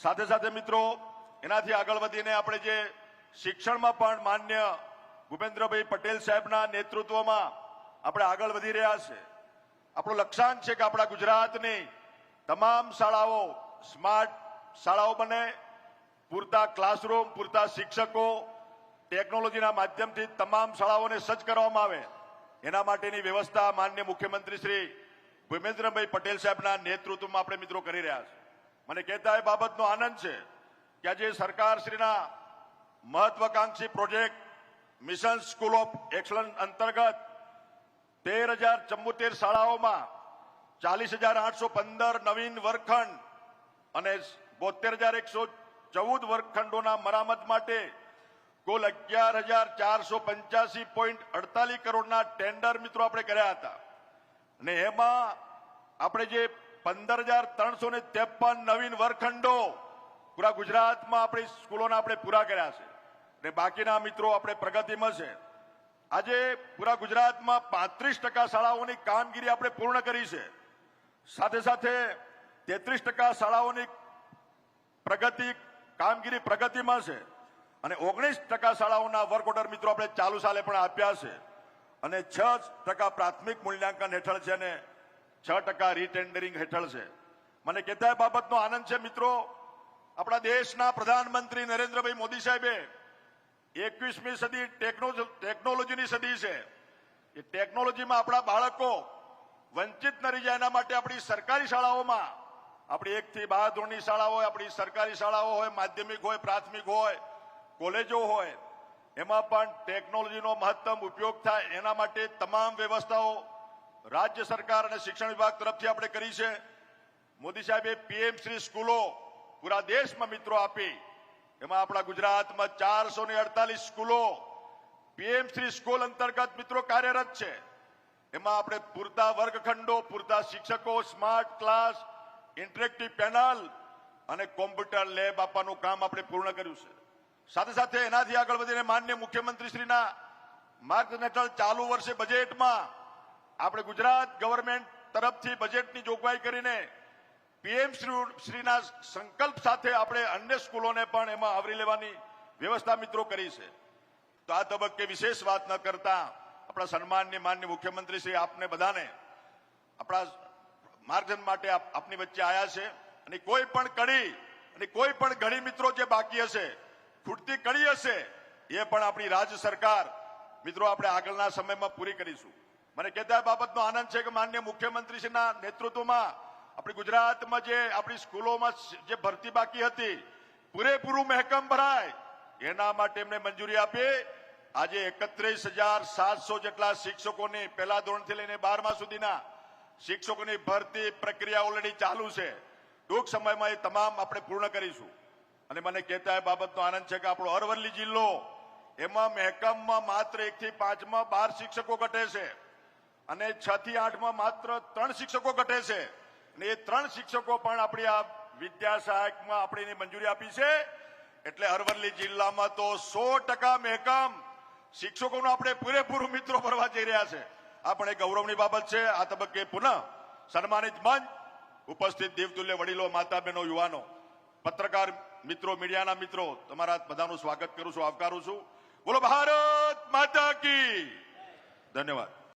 સાથે સાથે મિત્રો એનાથી આગળ વધીને આપણે જે શિક્ષણમાં પણ માન્ય ભૂપેન્દ્રભાઈ પટેલ સાહેબના નેતૃત્વમાં આપણે આગળ વધી રહ્યા છે. આપણું લક્ષ્યાંક છે કે આપણા ગુજરાતની તમામ શાળાઓ સ્માર્ટ શાળાઓ બને, પૂરતા ક્લાસરૂમ, પૂરતા શિક્ષકો, ટેકનોલોજીના માધ્યમથી તમામ શાળાઓને સજ્જ કરવામાં આવે એના માટેની વ્યવસ્થા માનનીય મુખ્યમંત્રી શ્રી ભૂપેન્દ્રભાઈ પટેલ સાહેબના નેતૃત્વમાં આપણે મિત્રો કરી રહ્યા છે. મને કહેતા એ બાબતનો આનંદ છે કે આજે સરકારશ્રીના મહત્વાકાંક્ષી project mission school of excellence અંતર્ગત 13,074 શાળાઓમાં 40,815 નવીન વર્ગખંડ અને 72,114 વર્ગખંડોના મરામત માટે કુલ 11,485.48 કરોડના ટેન્ડર મિત્રો આપણે કર્યા હતા. અને એમાં આપણે જે 15,353 નવીન વર્ગખંડો પૂરા ગુજરાતમાં આપણી સ્કૂલોના આપણે પૂરા કર્યા છે અને બાકીના મિત્રો આપણે પ્રગતિમાં છે. આજે પૂરા ગુજરાતમાં 35% શાળાઓની કામગીરી આપણે પૂર્ણ કરી છે. સાથે સાથે 33% શાળાઓની કામગીરી પ્રગતિમાં છે અને 19% શાળાઓના વર્ક ઓર્ડર મિત્રો આપણે ચાલુ સાલે પણ આપ્યા છે અને 6% પ્રાથમિક મૂલ્યાંકન હેઠળ છે અને 6% રીટેન્ડરિંગ હેઠળ છે. મને કહેતા બાબતનો આનંદ છે મિત્રો, આપણા દેશના પ્રધાનમંત્રી નરેન્દ્રભાઈ મોદી સાહેબે 21મી સદી ટેકનોલોજીની સદી છે. એ ટેકનોલોજીમાં આપણા બાળકો વંચિત ન રહી જાય એના માટે આપણી સરકારી શાળાઓમાં, આપણી 1 થી 12 ધોરણની શાળાઓ હોય, આપણી સરકારી શાળાઓ હોય, માધ્યમિક હોય, પ્રાથમિક હોય, કોલેજો હોય, એમાં પણ ટેકનોલોજીનો મહત્તમ ઉપયોગ થાય એના માટે તમામ વ્યવસ્થાઓ રાજ્ય સરકાર અને શિક્ષણ વિભાગ તરફથી આપણે કરી છે. મોદી સાહેબે પીએમ શ્રી સ્કૂલો પૂરા દેશમાં મિત્રો આપી, એમાં આપણા ગુજરાતમાં 448 સ્કૂલો પીએમ શ્રી સ્કૂલ અંતર્ગત મિત્રો કાર્યરત છે. એમાં આપણે પૂરતા વર્ગખંડો, પૂરતા શિક્ષકો, સ્માર્ટ ક્લાસ, ઇન્ટરેક્ટિવ પેનલ અને કોમ્પ્યુટર લેબ આપવાનું કામ આપણે પૂર્ણ કર્યું છે. સાથે સાથે એનાથી આગળ વધીને માનનીય મુખ્યમંત્રીશ્રીના માર્ગદર્શન હેઠળ ચાલુ વર્ષે બજેટમાં આપણે ગુજરાત ગવર્મેન્ટ તરફથી બજેટની જોગવાઈ કરીને પીએમ શ્રીના સંકલ્પ સાથે આપણે અન્ય સ્કૂલોને પણ એમાં આવરી લેવાની વ્યવસ્થા મિત્રો કરી છે. તો આ તબક્કે વિશેષ વાત ન કરતા આપણા સન્માનની માનનીય મુખ્યમંત્રી શ્રી આપને બધાને આપણા માર્ગદર્શન માટે આપની વચ્ચે આવ્યા છે અને કોઈ પણ કડી અને કોઈ પણ ઘડી મિત્રો જે બાકી હશે, ખૂટતી કડી હશે, એ પણ આપણી રાજ્ય સરકાર મિત્રો આપણે આગળના સમયમાં પૂરી કરીશું. મને કહેતા બાબતનો આનંદ છે કે માનનીય મુખ્યમંત્રીશ્રીના નેતૃત્વમાં આપણી ગુજરાતમાં જે આપણી સ્કૂલોમાં જે ભરતી બાકી હતી પૂરેપૂરું મહેકમ ભરાય એના માટે એમને મંજૂરી આપી. આજે 31,700 જેટલા શિક્ષકોની પહેલા ધોરણથી લઈને 12મા સુધીના શિક્ષકોની ભરતી પ્રક્રિયા ઓલરેડી ચાલુ છે. ટૂંક સમયમાં એ તમામ આપણે પૂર્ણ કરીશું. અને મને કહેતા એ બાબતનો આનંદ છે કે આપણો અરવલ્લી જિલ્લો એમાં મહેકમમાં માત્ર 1 થી 5માં 12 શિક્ષકો ઘટે છે અને 6 થી 8માં માત્ર 3 શિક્ષકો ઘટે છે. અને એ 3 શિક્ષકો પણ આપણી આ વિદ્યા સહાયકમાં આપણે એની મંજૂરી આપી છે. એટલે અરવલ્લી જિલ્લામાં તો 100% મહેકમ શિક્ષકોનું આપણે પૂરેપૂરું મિત્રો ભરવા જઈ રહ્યા છે. આ પણ એક ગૌરવની બાબત છે. આ તબક્કે પુનઃ સન્માનિત મંચ, ઉપસ્થિત દેવતુલ્ય વડીલો, માતા બહેનો, યુવાનો, પત્રકાર મિત્રો, મીડિયાના મિત્રો, તમારા બધાનું સ્વાગત કરું છું, આવકારું છું. બોલો ભારત માતા કી. ધન્યવાદ.